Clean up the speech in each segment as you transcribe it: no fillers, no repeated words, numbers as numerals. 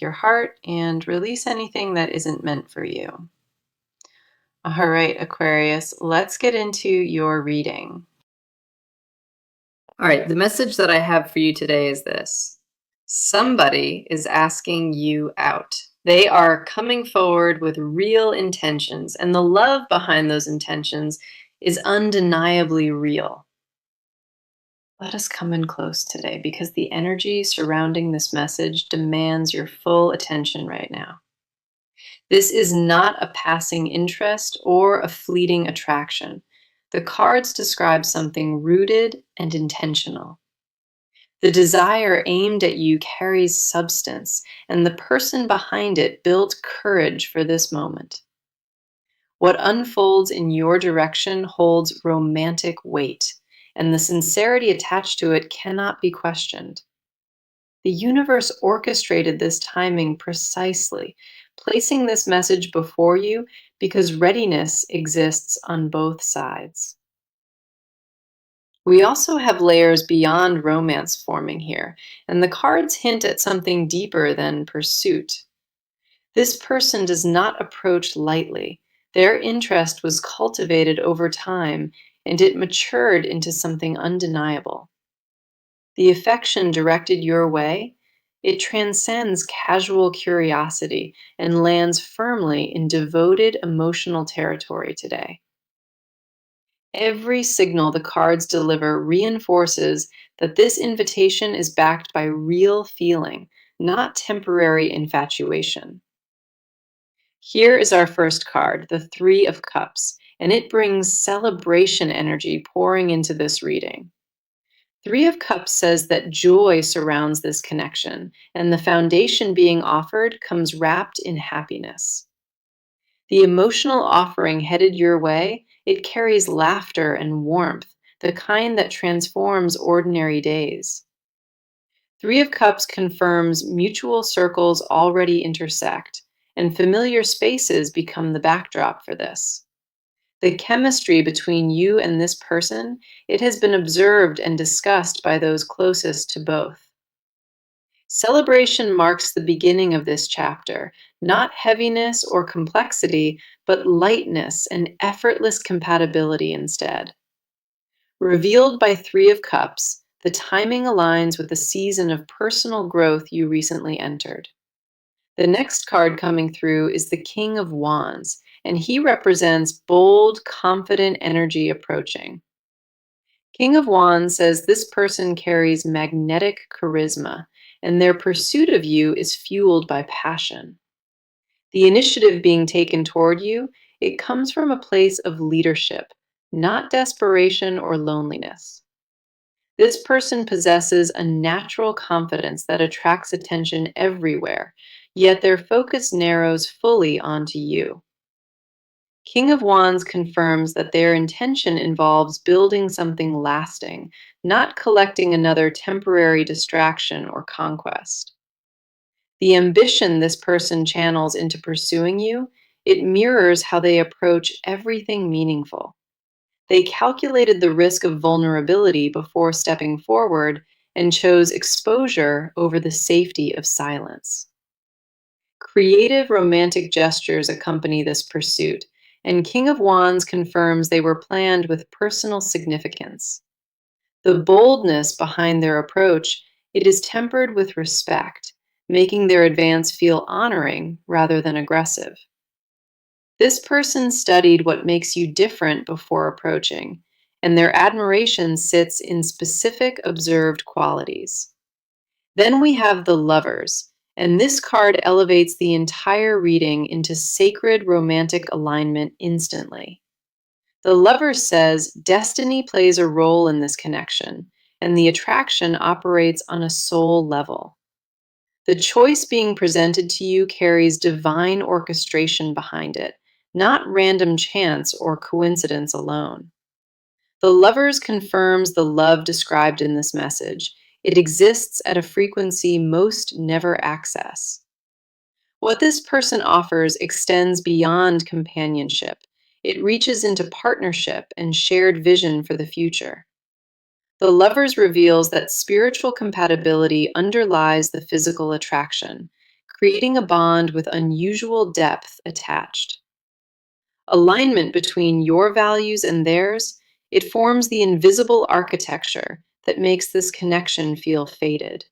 your heart and release anything that isn't meant for you. All right, Aquarius, let's get into your reading. All right, the message that I have for you today is this. Somebody is asking you out. They are coming forward with real intentions, and the love behind those intentions is undeniably real. Let us come in close today because the energy surrounding this message demands your full attention right now. This is not a passing interest or a fleeting attraction. The cards describe something rooted and intentional. The desire aimed at you carries substance, and the person behind it built courage for this moment. What unfolds in your direction holds romantic weight, and the sincerity attached to it cannot be questioned. The universe orchestrated this timing precisely, placing this message before you because readiness exists on both sides. We also have layers beyond romance forming here, and the cards hint at something deeper than pursuit. This person does not approach lightly. Their interest was cultivated over time, and it matured into something undeniable. The affection directed your way, it transcends casual curiosity and lands firmly in devoted emotional territory today. Every signal the cards deliver reinforces that this invitation is backed by real feeling, not temporary infatuation. Here is our first card, the Three of Cups, and it brings celebration energy pouring into this reading. Three of Cups says that joy surrounds this connection, and the foundation being offered comes wrapped in happiness. The emotional offering headed your way, it carries laughter and warmth, the kind that transforms ordinary days. Three of Cups confirms mutual circles already intersect, and familiar spaces become the backdrop for this. The chemistry between you and this person, it has been observed and discussed by those closest to both. Celebration marks the beginning of this chapter, not heaviness or complexity, but lightness and effortless compatibility instead. Revealed by Three of Cups, the timing aligns with the season of personal growth you recently entered. The next card coming through is the King of Wands, and he represents bold, confident energy approaching. King of Wands says this person carries magnetic charisma, and their pursuit of you is fueled by passion. The initiative being taken toward you, it comes from a place of leadership, not desperation or loneliness. This person possesses a natural confidence that attracts attention everywhere, yet their focus narrows fully onto you. King of Wands confirms that their intention involves building something lasting, not collecting another temporary distraction or conquest. The ambition this person channels into pursuing you, it mirrors how they approach everything meaningful. They calculated the risk of vulnerability before stepping forward and chose exposure over the safety of silence. Creative romantic gestures accompany this pursuit, and King of Wands confirms they were planned with personal significance. The boldness behind their approach, it is tempered with respect, making their advance feel honoring rather than aggressive. This person studied what makes you different before approaching, and their admiration sits in specific observed qualities. Then we have the Lovers, and this card elevates the entire reading into sacred romantic alignment instantly. The Lovers says destiny plays a role in this connection, and the attraction operates on a soul level. The choice being presented to you carries divine orchestration behind it, not random chance or coincidence alone. The Lovers confirms the love described in this message. It exists at a frequency most never access. What this person offers extends beyond companionship. It reaches into partnership and shared vision for the future. The Lovers reveals that spiritual compatibility underlies the physical attraction, creating a bond with unusual depth attached. Alignment between your values and theirs, it forms the invisible architecture that makes this connection feel fated.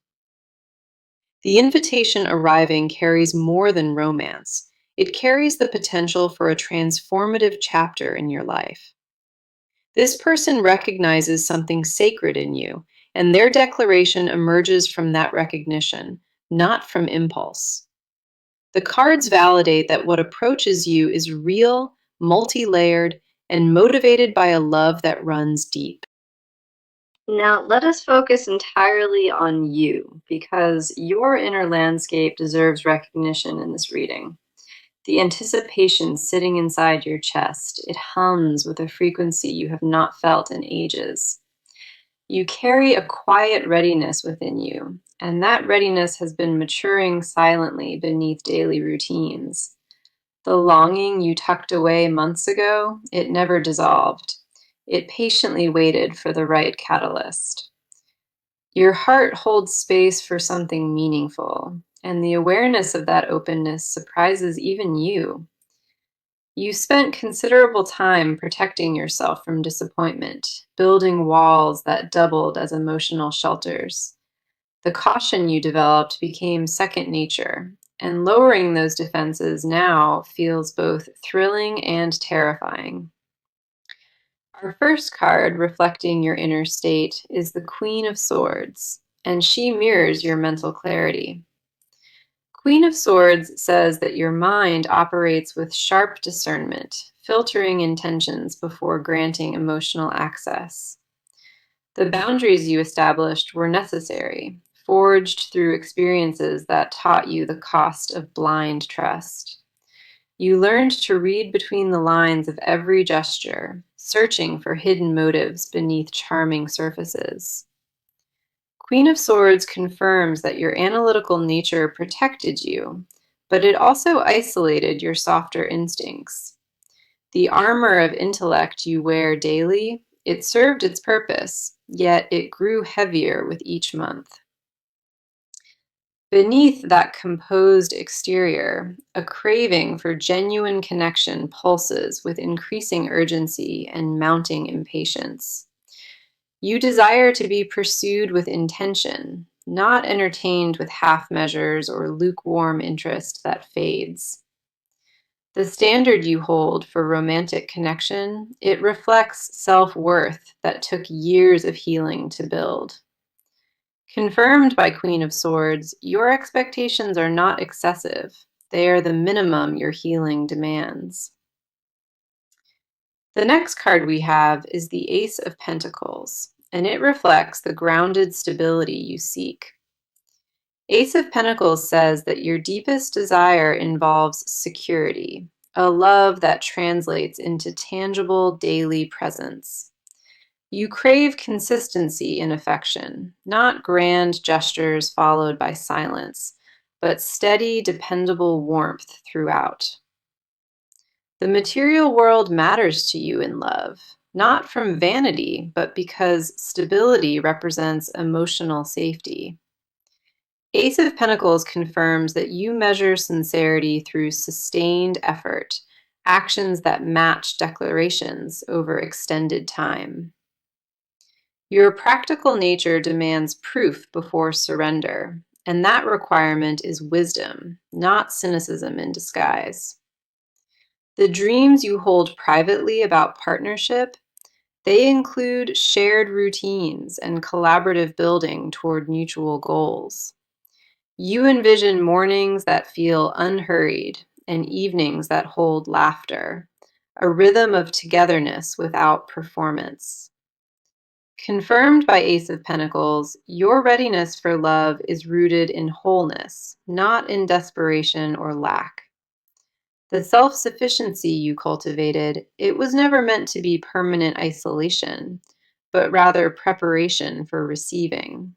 The invitation arriving carries more than romance. It carries the potential for a transformative chapter in your life. This person recognizes something sacred in you, and their declaration emerges from that recognition, not from impulse. The cards validate that what approaches you is real, multi layered, and motivated by a love that runs deep. Now, let us focus entirely on you, because your inner landscape deserves recognition in this reading. The anticipation sitting inside your chest, it hums with a frequency you have not felt in ages. You carry a quiet readiness within you, and that readiness has been maturing silently beneath daily routines. The longing you tucked away months ago, it never dissolved. It patiently waited for the right catalyst. Your heart holds space for something meaningful, and the awareness of that openness surprises even you. You spent considerable time protecting yourself from disappointment, building walls that doubled as emotional shelters. The caution you developed became second nature, and lowering those defenses now feels both thrilling and terrifying. Our first card reflecting your inner state is the Queen of Swords, and she mirrors your mental clarity. Queen of Swords says that your mind operates with sharp discernment, filtering intentions before granting emotional access. The boundaries you established were necessary, forged through experiences that taught you the cost of blind trust. You learned to read between the lines of every gesture, searching for hidden motives beneath charming surfaces. Queen of Swords confirms that your analytical nature protected you, but it also isolated your softer instincts. The armor of intellect you wear daily, it served its purpose, yet it grew heavier with each month. Beneath that composed exterior, a craving for genuine connection pulses with increasing urgency and mounting impatience. You desire to be pursued with intention, not entertained with half measures or lukewarm interest that fades. The standard you hold for romantic connection, it reflects self-worth that took years of healing to build. Confirmed by Queen of Swords, your expectations are not excessive. They are the minimum your healing demands. The next card we have is the Ace of Pentacles, and it reflects the grounded stability you seek. Ace of Pentacles says that your deepest desire involves security, a love that translates into tangible daily presence. You crave consistency in affection, not grand gestures followed by silence, but steady, dependable warmth throughout. The material world matters to you in love, not from vanity, but because stability represents emotional safety. Ace of Pentacles confirms that you measure sincerity through sustained effort, actions that match declarations over extended time. Your practical nature demands proof before surrender, and that requirement is wisdom, not cynicism in disguise. The dreams you hold privately about partnership, they include shared routines and collaborative building toward mutual goals. You envision mornings that feel unhurried and evenings that hold laughter, a rhythm of togetherness without performance. Confirmed by Ace of Pentacles, your readiness for love is rooted in wholeness, not in desperation or lack. The self-sufficiency you cultivated, it was never meant to be permanent isolation, but rather preparation for receiving.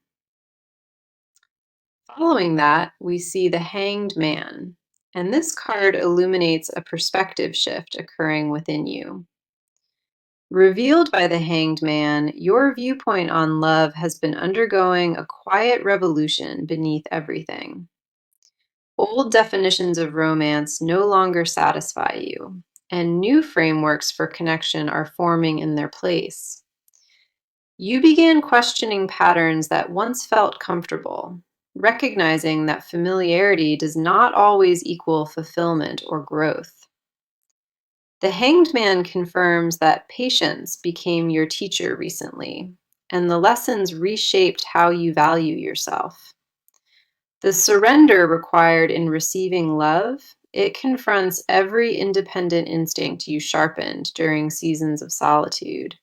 Following that, we see the Hanged Man, and this card illuminates a perspective shift occurring within you. Revealed by the Hanged Man, your viewpoint on love has been undergoing a quiet revolution beneath everything. Old definitions of romance no longer satisfy you, and new frameworks for connection are forming in their place. You began questioning patterns that once felt comfortable, recognizing that familiarity does not always equal fulfillment or growth. The Hanged Man confirms that patience became your teacher recently, and the lessons reshaped how you value yourself. The surrender required in receiving love, it confronts every independent instinct you sharpened during seasons of solitude.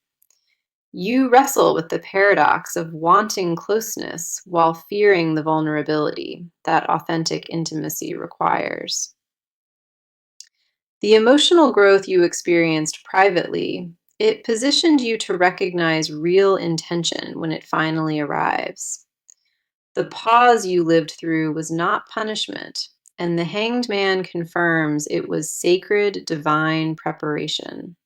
You wrestle with the paradox of wanting closeness while fearing the vulnerability that authentic intimacy requires. The emotional growth you experienced privately, it positioned you to recognize real intention when it finally arrives. The pause you lived through was not punishment, and the Hanged Man confirms it was sacred, divine preparation.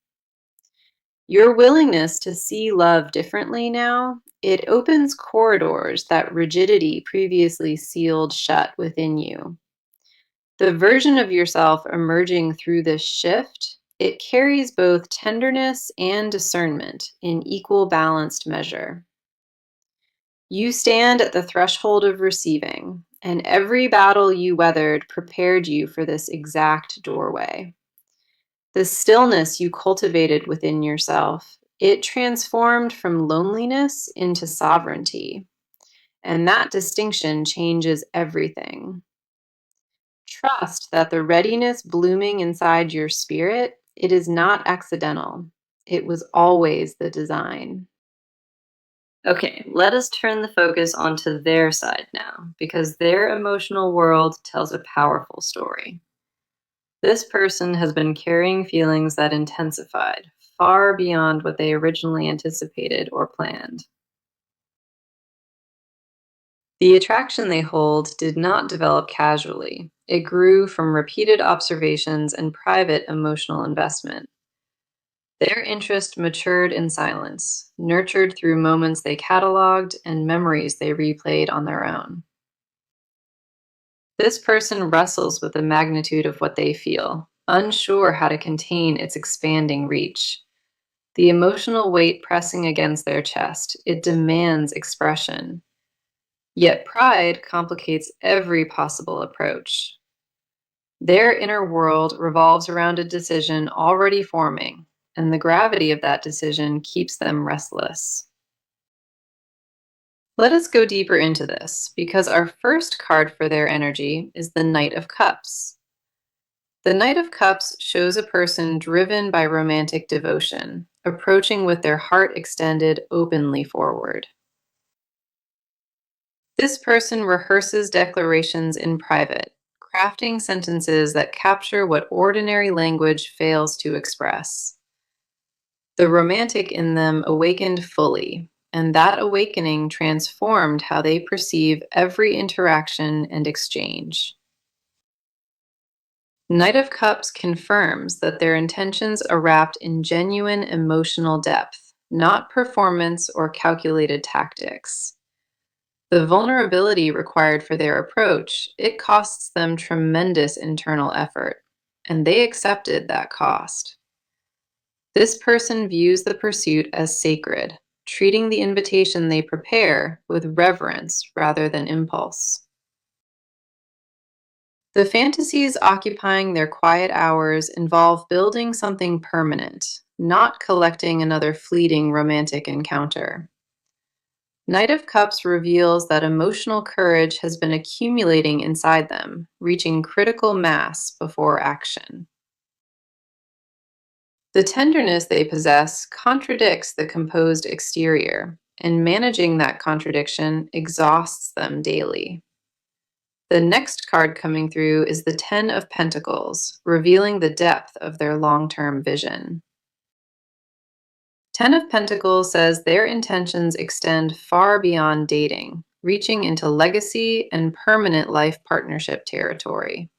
Your willingness to see love differently now, it opens corridors that rigidity previously sealed shut within you. The version of yourself emerging through this shift, it carries both tenderness and discernment in equal balanced measure. You stand at the threshold of receiving, and every battle you weathered prepared you for this exact doorway. The stillness you cultivated within yourself, it transformed from loneliness into sovereignty, and that distinction changes everything. Trust that the readiness blooming inside your spirit, it is not accidental. It was always the design. Okay, let us turn the focus onto their side now, because their emotional world tells a powerful story. This person has been carrying feelings that intensified, far beyond what they originally anticipated or planned. The attraction they hold did not develop casually. It grew from repeated observations and private emotional investment. Their interest matured in silence, nurtured through moments they cataloged and memories they replayed on their own. This person wrestles with the magnitude of what they feel, unsure how to contain its expanding reach. The emotional weight pressing against their chest, it demands expression. Yet pride complicates every possible approach. Their inner world revolves around a decision already forming, and the gravity of that decision keeps them restless. Let us go deeper into this, because our first card for their energy is the Knight of Cups. The Knight of Cups shows a person driven by romantic devotion, approaching with their heart extended openly forward. This person rehearses declarations in private, crafting sentences that capture what ordinary language fails to express. The romantic in them awakened fully, and that awakening transformed how they perceive every interaction and exchange. Knight of Cups confirms that their intentions are wrapped in genuine emotional depth, not performance or calculated tactics. The vulnerability required for their approach, it costs them tremendous internal effort, and they accepted that cost. This person views the pursuit as sacred, treating the invitation they prepare with reverence rather than impulse. The fantasies occupying their quiet hours involve building something permanent, not collecting another fleeting romantic encounter. Knight of Cups reveals that emotional courage has been accumulating inside them, reaching critical mass before action. The tenderness they possess contradicts the composed exterior, and managing that contradiction exhausts them daily. The next card coming through is the Ten of Pentacles, revealing the depth of their long-term vision. Ten of Pentacles says their intentions extend far beyond dating, reaching into legacy and permanent life partnership territory.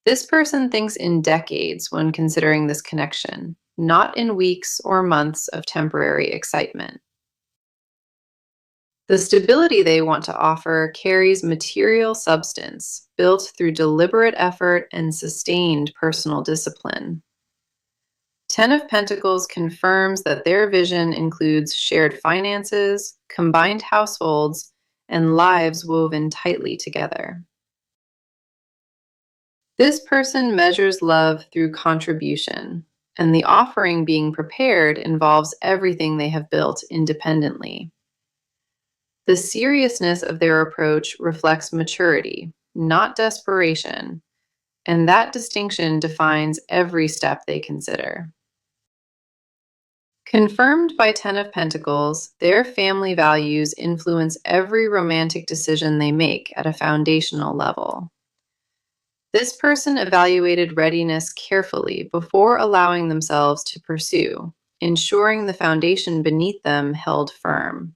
This person thinks in decades when considering this connection, not in weeks or months of temporary excitement. The stability they want to offer carries material substance, built through deliberate effort and sustained personal discipline. Ten of Pentacles confirms that their vision includes shared finances, combined households, and lives woven tightly together. This person measures love through contribution, and the offering being prepared involves everything they have built independently. The seriousness of their approach reflects maturity, not desperation, and that distinction defines every step they consider. Confirmed by Ten of Pentacles, their family values influence every romantic decision they make at a foundational level. This person evaluated readiness carefully before allowing themselves to pursue, ensuring the foundation beneath them held firm.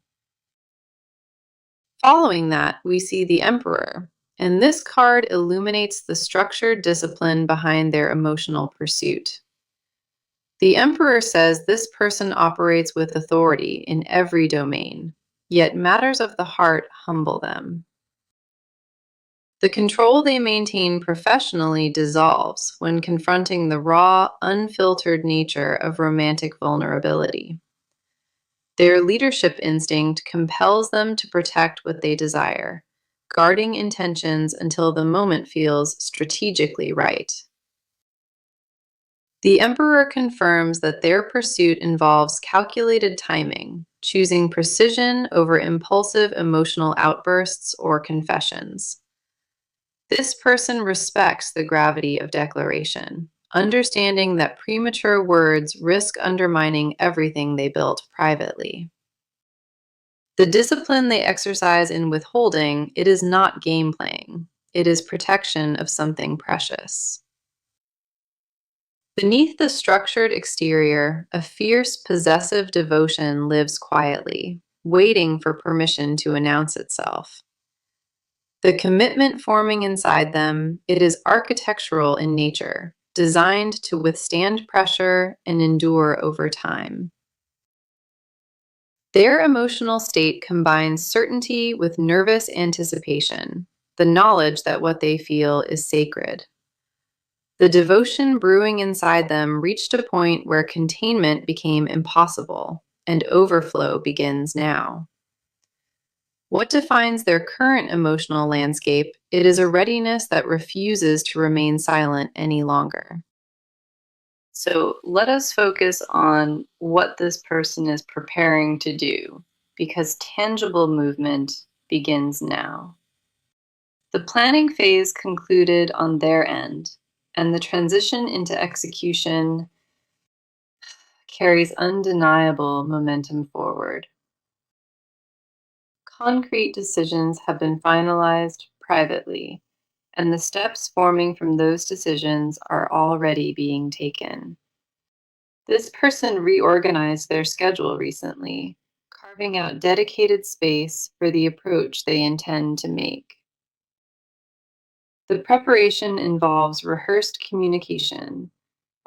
Following that, we see the Emperor, and this card illuminates the structured discipline behind their emotional pursuit. The Emperor says this person operates with authority in every domain, yet matters of the heart humble them. The control they maintain professionally dissolves when confronting the raw, unfiltered nature of romantic vulnerability. Their leadership instinct compels them to protect what they desire, guarding intentions until the moment feels strategically right. The Emperor confirms that their pursuit involves calculated timing, choosing precision over impulsive emotional outbursts or confessions. This person respects the gravity of declaration, understanding that premature words risk undermining everything they built privately. The discipline they exercise in withholding, it is not game playing. It is protection of something precious. Beneath the structured exterior, a fierce, possessive devotion lives quietly, waiting for permission to announce itself. The commitment forming inside them, it is architectural in nature, designed to withstand pressure and endure over time. Their emotional state combines certainty with nervous anticipation, the knowledge that what they feel is sacred. The devotion brewing inside them reached a point where containment became impossible, and overflow begins now. What defines their current emotional landscape? It is a readiness that refuses to remain silent any longer. So let us focus on what this person is preparing to do, because tangible movement begins now. The planning phase concluded on their end, and the transition into execution carries undeniable momentum forward. Concrete decisions have been finalized privately, and the steps forming from those decisions are already being taken. This person reorganized their schedule recently, carving out dedicated space for the approach they intend to make. The preparation involves rehearsed communication,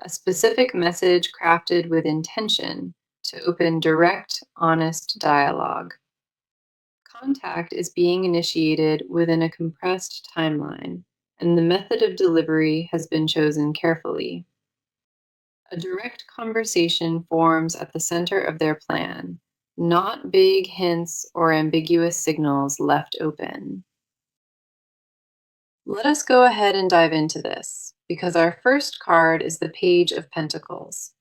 a specific message crafted with intention to open direct, honest dialogue. Contact is being initiated within a compressed timeline, and the method of delivery has been chosen carefully. A direct conversation forms at the center of their plan, not vague hints or ambiguous signals left open. Let us go ahead and dive into this, because our first card is the Page of Pentacles.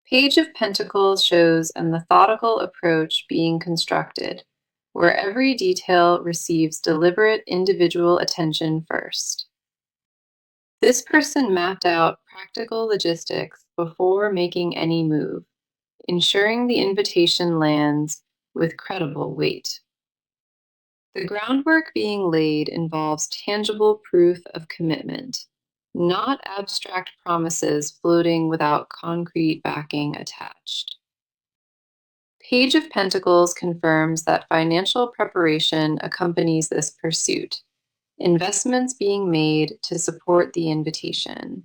Page of Pentacles shows a methodical approach being constructed, where every detail receives deliberate individual attention first. This person mapped out practical logistics before making any move, ensuring the invitation lands with credible weight. The groundwork being laid involves tangible proof of commitment, not abstract promises floating without concrete backing attached. Page of Pentacles confirms that financial preparation accompanies this pursuit, investments being made to support the invitation.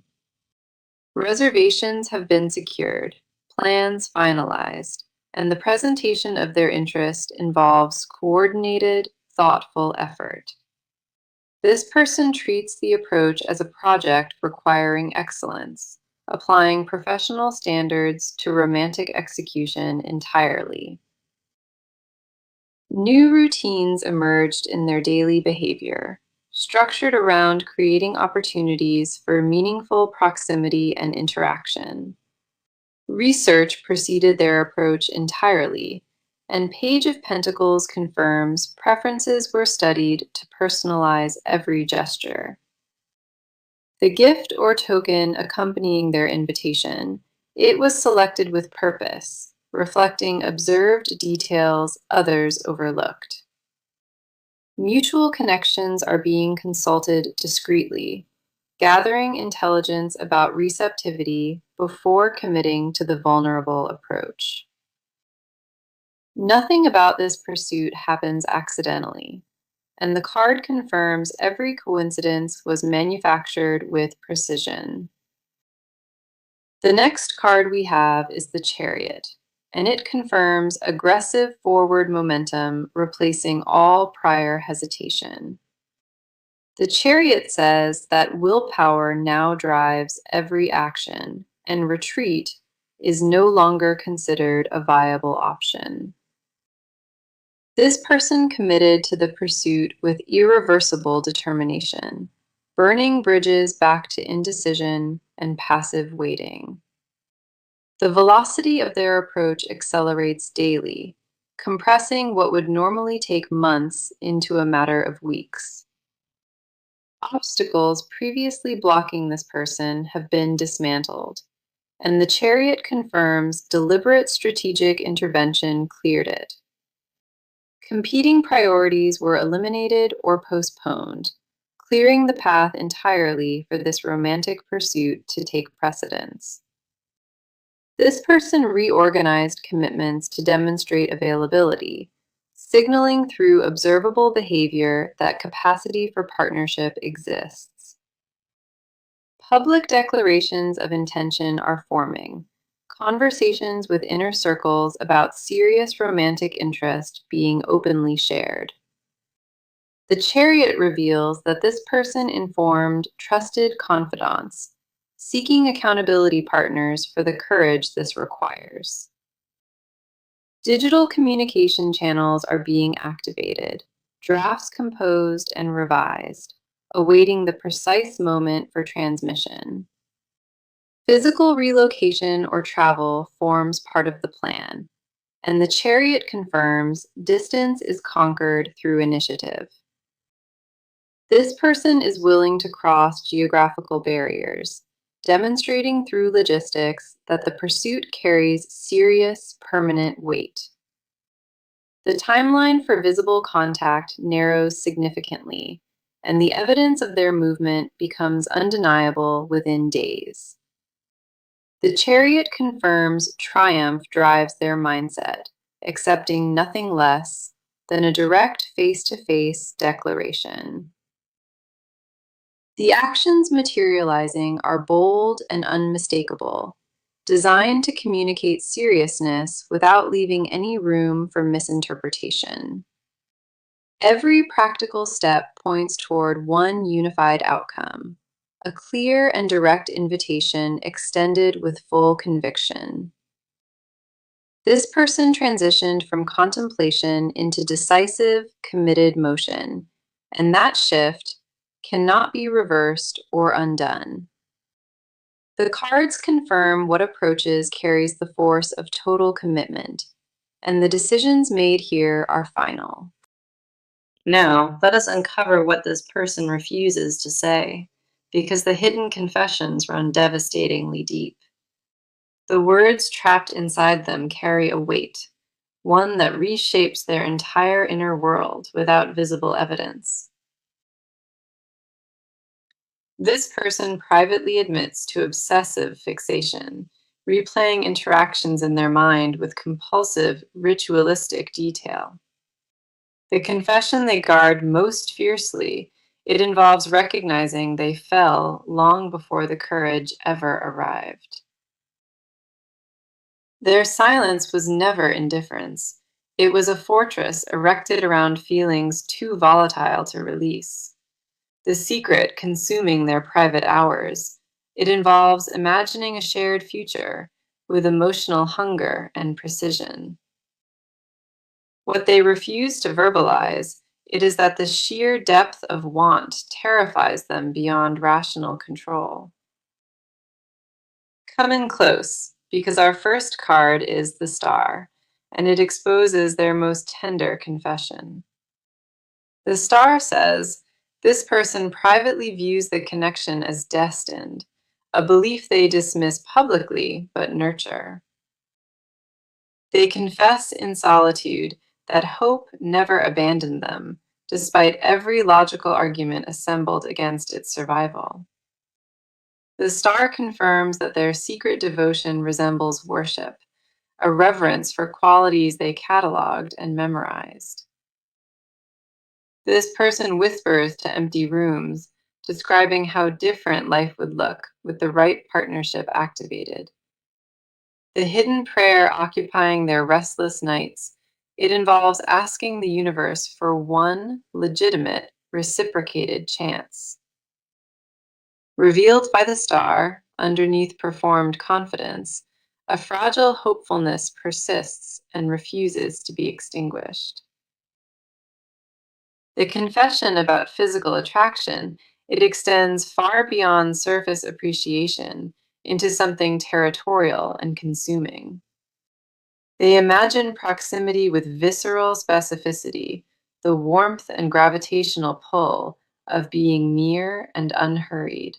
Reservations have been secured, plans finalized, and the presentation of their interest involves coordinated, thoughtful effort. This person treats the approach as a project requiring excellence, applying professional standards to romantic execution entirely. New routines emerged in their daily behavior, structured around creating opportunities for meaningful proximity and interaction. Research preceded their approach entirely, and Page of Pentacles confirms preferences were studied to personalize every gesture. The gift or token accompanying their invitation, it was selected with purpose, reflecting observed details others overlooked. Mutual connections are being consulted discreetly, gathering intelligence about receptivity before committing to the vulnerable approach. Nothing about this pursuit happens accidentally, and the card confirms every coincidence was manufactured with precision. The next card we have is the Chariot, and it confirms aggressive forward momentum replacing all prior hesitation. The Chariot says that willpower now drives every action, and retreat is no longer considered a viable option. This person committed to the pursuit with irreversible determination, burning bridges back to indecision and passive waiting. The velocity of their approach accelerates daily, compressing what would normally take months into a matter of weeks. Obstacles previously blocking this person have been dismantled, and the Chariot confirms deliberate strategic intervention cleared it. Competing priorities were eliminated or postponed, clearing the path entirely for this romantic pursuit to take precedence. This person reorganized commitments to demonstrate availability, signaling through observable behavior that capacity for partnership exists. Public declarations of intention are forming, conversations with inner circles about serious romantic interest being openly shared. The Chariot reveals that this person informed trusted confidants, seeking accountability partners for the courage this requires. Digital communication channels are being activated, drafts composed and revised, awaiting the precise moment for transmission. Physical relocation or travel forms part of the plan, and the Chariot confirms distance is conquered through initiative. This person is willing to cross geographical barriers, demonstrating through logistics that the pursuit carries serious, permanent weight. The timeline for visible contact narrows significantly, and the evidence of their movement becomes undeniable within days. The Chariot confirms triumph drives their mindset, accepting nothing less than a direct face-to-face declaration. The actions materializing are bold and unmistakable, designed to communicate seriousness without leaving any room for misinterpretation. Every practical step points toward one unified outcome, a clear and direct invitation extended with full conviction. This person transitioned from contemplation into decisive, committed motion, and that shift cannot be reversed or undone. The cards confirm what approaches carries the force of total commitment, and the decisions made here are final. Now, let us uncover what this person refuses to say, because the hidden confessions run devastatingly deep. The words trapped inside them carry a weight, one that reshapes their entire inner world without visible evidence. This person privately admits to obsessive fixation, replaying interactions in their mind with compulsive, ritualistic detail. The confession they guard most fiercely, it involves recognizing they fell long before the courage ever arrived. Their silence was never indifference. It was a fortress erected around feelings too volatile to release. The secret consuming their private hours. It involves imagining a shared future with emotional hunger and precision. What they refuse to verbalize, it is that the sheer depth of want terrifies them beyond rational control. Come in close, because our first card is the star, and it exposes their most tender confession. The star says, this person privately views the connection as destined, a belief they dismiss publicly but nurture. They confess in solitude that hope never abandoned them, despite every logical argument assembled against its survival. The star confirms that their secret devotion resembles worship, a reverence for qualities they cataloged and memorized. This person whispers to empty rooms, describing how different life would look with the right partnership activated. The hidden prayer occupying their restless nights, it involves asking the universe for one legitimate, reciprocated chance. Revealed by the star, underneath performed confidence, a fragile hopefulness persists and refuses to be extinguished. The confession about physical attraction, it extends far beyond surface appreciation into something territorial and consuming. They imagine proximity with visceral specificity, the warmth and gravitational pull of being near and unhurried.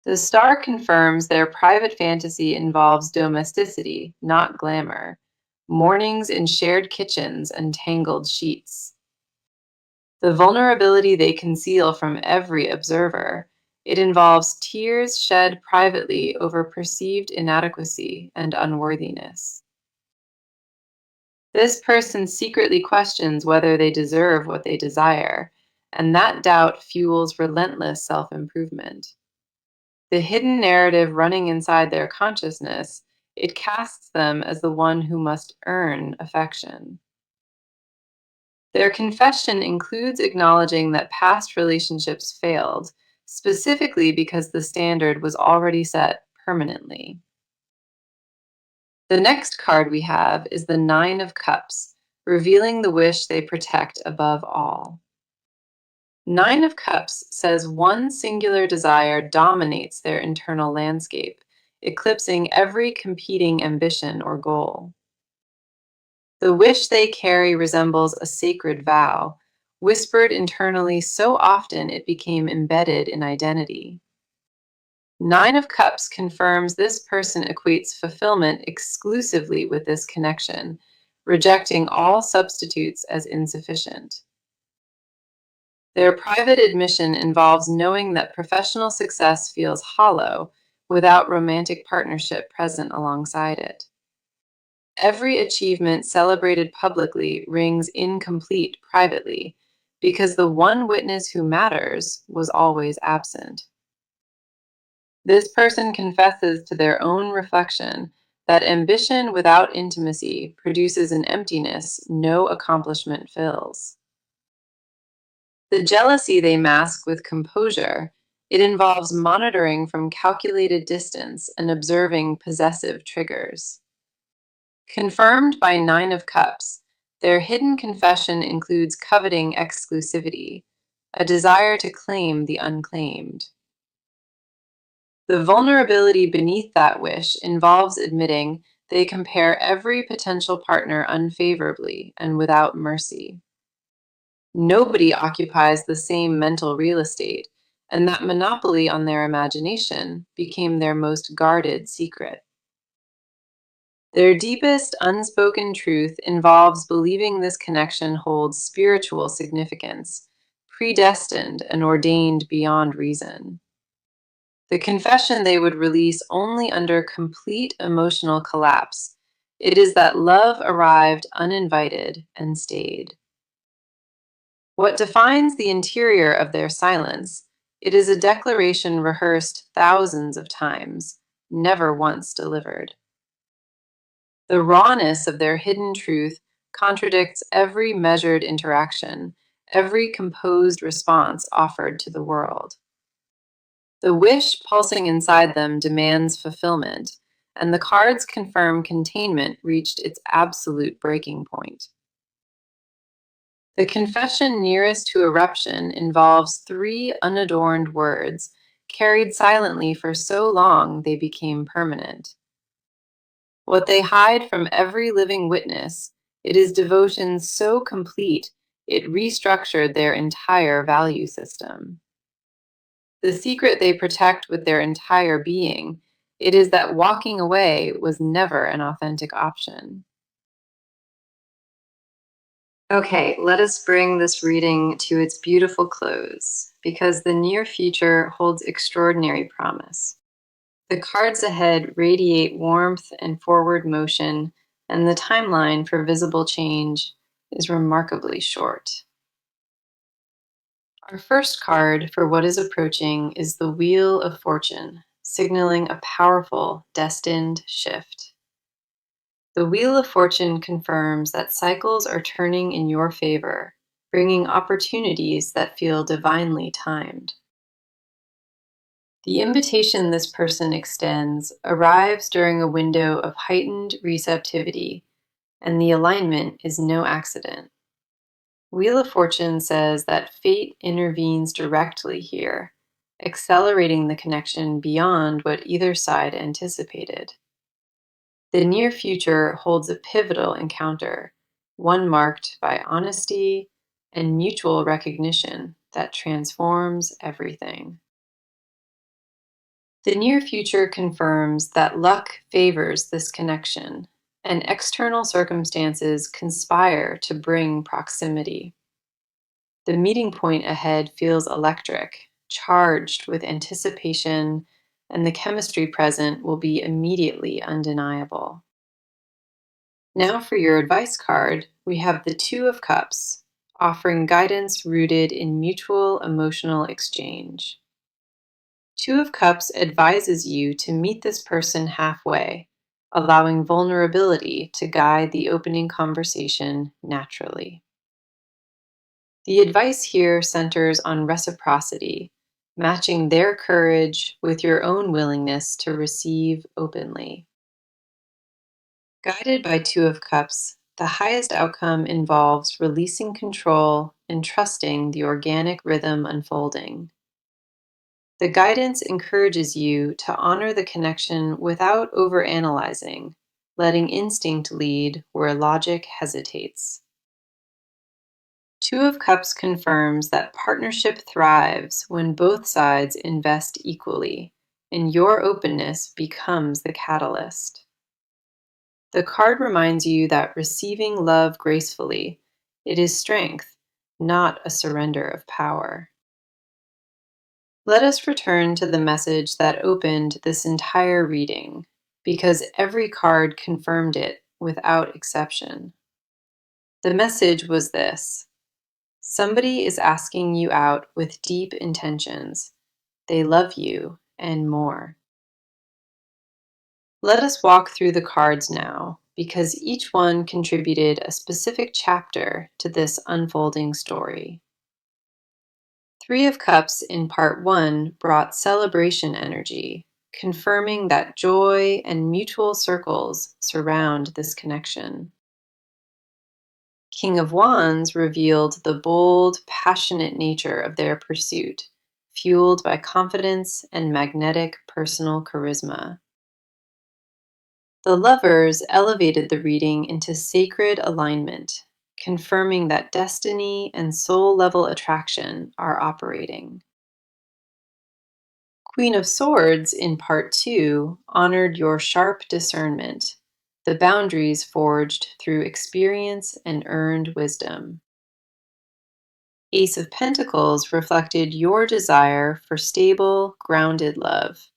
The star confirms their private fantasy involves domesticity, not glamour, mornings in shared kitchens and tangled sheets. The vulnerability they conceal from every observer, it involves tears shed privately over perceived inadequacy and unworthiness. This person secretly questions whether they deserve what they desire, and that doubt fuels relentless self-improvement. The hidden narrative running inside their consciousness, it casts them as the one who must earn affection. Their confession includes acknowledging that past relationships failed, specifically because the standard was already set permanently. The next card we have is the Nine of Cups, revealing the wish they protect above all. Nine of Cups says one singular desire dominates their internal landscape, eclipsing every competing ambition or goal. The wish they carry resembles a sacred vow, whispered internally so often it became embedded in identity. Nine of Cups confirms this person equates fulfillment exclusively with this connection, rejecting all substitutes as insufficient. Their private admission involves knowing that professional success feels hollow without romantic partnership present alongside it. Every achievement celebrated publicly rings incomplete privately because the one witness who matters was always absent. This person confesses to their own reflection that ambition without intimacy produces an emptiness no accomplishment fills. The jealousy they mask with composure, it involves monitoring from calculated distance and observing possessive triggers. Confirmed by Nine of Cups, their hidden confession includes coveting exclusivity, a desire to claim the unclaimed. The vulnerability beneath that wish involves admitting they compare every potential partner unfavorably and without mercy. Nobody occupies the same mental real estate, and that monopoly on their imagination became their most guarded secret. Their deepest unspoken truth involves believing this connection holds spiritual significance, predestined and ordained beyond reason. The confession they would release only under complete emotional collapse. It is that love arrived uninvited and stayed. What defines the interior of their silence, it is a declaration rehearsed thousands of times, never once delivered. The rawness of their hidden truth contradicts every measured interaction, every composed response offered to the world. The wish pulsing inside them demands fulfillment, and the cards confirm containment reached its absolute breaking point. The confession nearest to eruption involves three unadorned words, carried silently for so long they became permanent. What they hide from every living witness, it is devotion so complete it restructured their entire value system. The secret they protect with their entire being, it is that walking away was never an authentic option. Okay, let us bring this reading to its beautiful close, because the near future holds extraordinary promise. The cards ahead radiate warmth and forward motion, and the timeline for visible change is remarkably short. Our first card for what is approaching is the Wheel of Fortune, signaling a powerful, destined shift. The Wheel of Fortune confirms that cycles are turning in your favor, bringing opportunities that feel divinely timed. The invitation this person extends arrives during a window of heightened receptivity, and the alignment is no accident. Wheel of Fortune says that fate intervenes directly here, accelerating the connection beyond what either side anticipated. The near future holds a pivotal encounter, one marked by honesty and mutual recognition that transforms everything. The near future confirms that luck favors this connection, and external circumstances conspire to bring proximity. The meeting point ahead feels electric, charged with anticipation, and the chemistry present will be immediately undeniable. Now for your advice card, we have the Two of Cups, offering guidance rooted in mutual emotional exchange. Two of Cups advises you to meet this person halfway, allowing vulnerability to guide the opening conversation naturally. The advice here centers on reciprocity, matching their courage with your own willingness to receive openly. Guided by Two of Cups, the highest outcome involves releasing control and trusting the organic rhythm unfolding. The guidance encourages you to honor the connection without overanalyzing, letting instinct lead where logic hesitates. Two of Cups confirms that partnership thrives when both sides invest equally, and your openness becomes the catalyst. The card reminds you that receiving love gracefully, it is strength, not a surrender of power. Let us return to the message that opened this entire reading, because every card confirmed it without exception. The message was this: somebody is asking you out with deep intentions. They love you and more. Let us walk through the cards now, because each one contributed a specific chapter to this unfolding story. Three of Cups in part one brought celebration energy, confirming that joy and mutual circles surround this connection. King of Wands revealed the bold, passionate nature of their pursuit, fueled by confidence and magnetic personal charisma. The Lovers elevated the reading into sacred alignment, confirming that destiny and soul-level attraction are operating. Queen of Swords in part two honored your sharp discernment, the boundaries forged through experience and earned wisdom. Ace of Pentacles reflected your desire for stable, grounded love,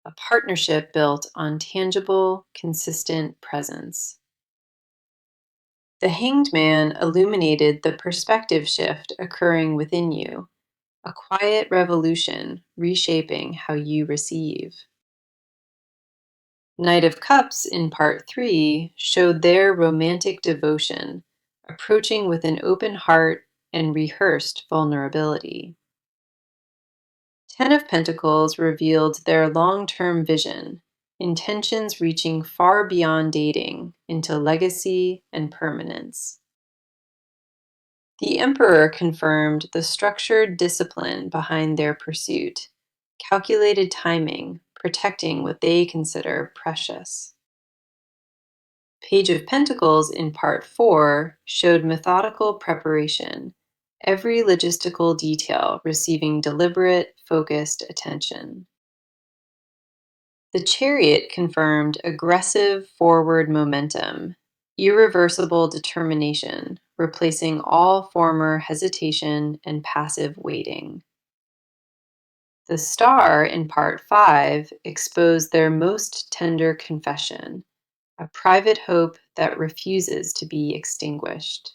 a partnership built on tangible, consistent presence. The Hanged Man illuminated the perspective shift occurring within you, a quiet revolution reshaping how you receive. Knight of Cups in part 3 showed their romantic devotion, approaching with an open heart and rehearsed vulnerability. Ten of Pentacles revealed their long-term vision, intentions reaching far beyond dating into legacy and permanence. The Emperor confirmed the structured discipline behind their pursuit, calculated timing, protecting what they consider precious. Page of Pentacles in part 4 showed methodical preparation, every logistical detail receiving deliberate, focused attention. The Chariot confirmed aggressive forward momentum, irreversible determination, replacing all former hesitation and passive waiting. The Star in part 5 exposed their most tender confession, a private hope that refuses to be extinguished.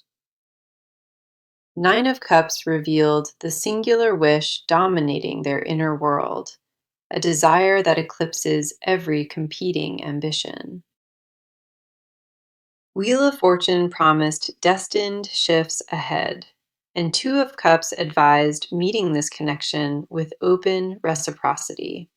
Nine of Cups revealed the singular wish dominating their inner world, a desire that eclipses every competing ambition. Wheel of Fortune promised destined shifts ahead, and Two of Cups advised meeting this connection with open reciprocity.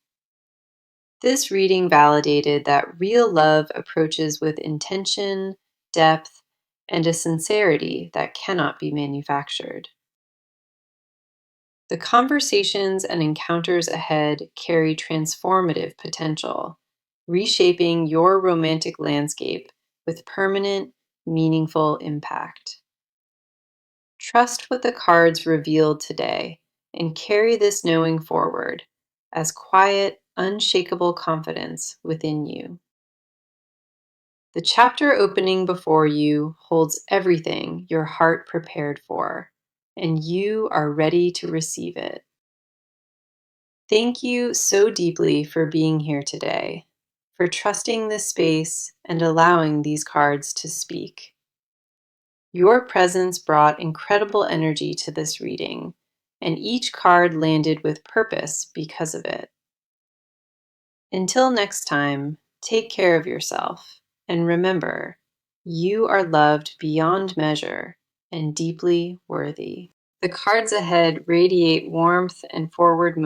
This reading validated that real love approaches with intention, depth, and a sincerity that cannot be manufactured. The conversations and encounters ahead carry transformative potential, reshaping your romantic landscape with permanent, meaningful impact. Trust what the cards revealed today and carry this knowing forward as quiet, unshakable confidence within you. The chapter opening before you holds everything your heart prepared for, and you are ready to receive it. Thank you so deeply for being here today, for trusting this space and allowing these cards to speak. Your presence brought incredible energy to this reading, and each card landed with purpose because of it. Until next time, take care of yourself, and remember, you are loved beyond measure and deeply worthy. The cards ahead radiate warmth and forward motion.